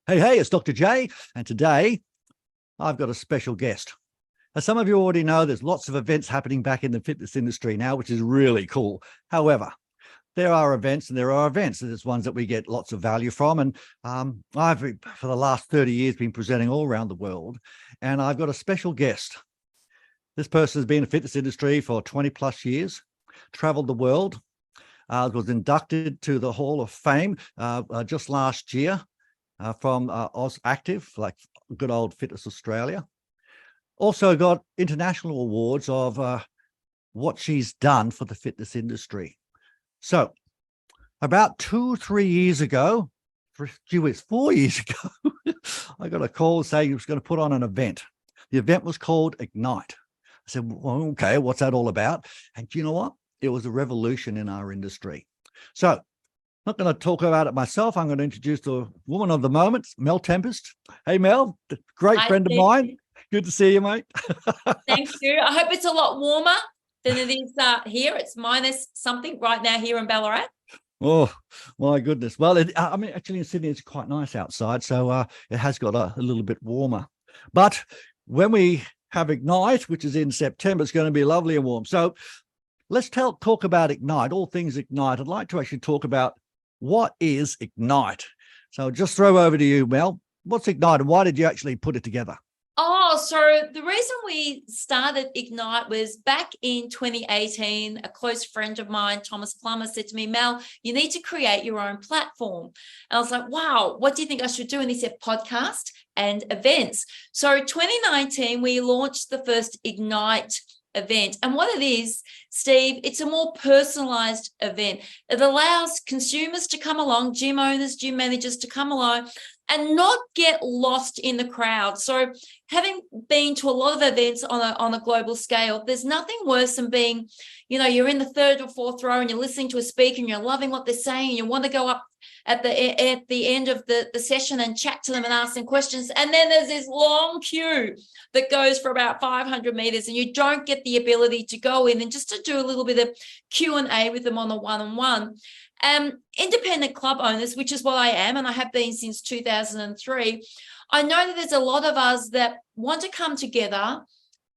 Hey, it's Dr. J, and today I've got a special guest. As some of you already know, there's lots of events happening back in the fitness industry now, which is really cool. However, there are events and there are events. There's ones that we get lots of value from. And I've, for the last 30 years, been presenting all around the world, and I've got a special guest. This person has been in the fitness industry for 20 plus years, traveled the world, was inducted to the Hall of Fame just last year. From Oz Active, like good old Fitness Australia. Also got international awards of what she's done for the fitness industry. So about 2-3 years ago, 4 years ago, I got a call saying he was going to put on an event. The event was called Ignite. I said, well, okay, what's that all about? And you know what? It was a revolution in our industry. So not going to talk about it myself. I'm going to introduce the woman of the moment, Mel Tempest. Hey, Mel, great Hi, friend of Steve. mine. Good to see you, mate. Thank you. I hope it's a lot warmer than it is here. It's minus something right now here in Ballarat. Oh, my goodness. Well, I mean, actually in Sydney, it's quite nice outside. So it has got a little bit warmer. But when we have Ignite, which is in September, it's going to be lovely and warm. So let's talk about Ignite, all things Ignite. I'd like to actually talk about what is Ignite. So I'll just throw over to you, Mel. What's Ignite and why did you actually put it together? Oh, so the reason we started Ignite was back in 2018, a close friend of mine, Thomas Plummer, said to me, Mel, you need to create your own platform. And I was like, wow, what do you think I should do? And he said, podcast and events. So 2019, we launched the first Ignite event. And what it is, Steve, it's a more personalized event. It allows consumers to come along, gym owners, gym managers to come along and not get lost in the crowd. So having been to a lot of events on a global scale, there's nothing worse than being, you're in the third or fourth row and you're listening to a speaker and you're loving what they're saying and you want to go up at the end of the session and chat to them and ask them questions. And then there's this long queue that goes for about 500 meters and you don't get the ability to go in and just to do a little bit of Q&A with them on a one-on-one. Independent club owners, which is what I am, and I have been since 2003, I know that there's a lot of us that want to come together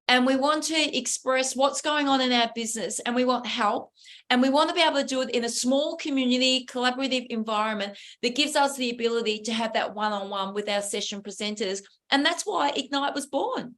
and we want to express what's going on in our business and we want help and we want to be able to do it in a small community, collaborative environment that gives us the ability to have that one-on-one with our session presenters. And that's why Ignite was born.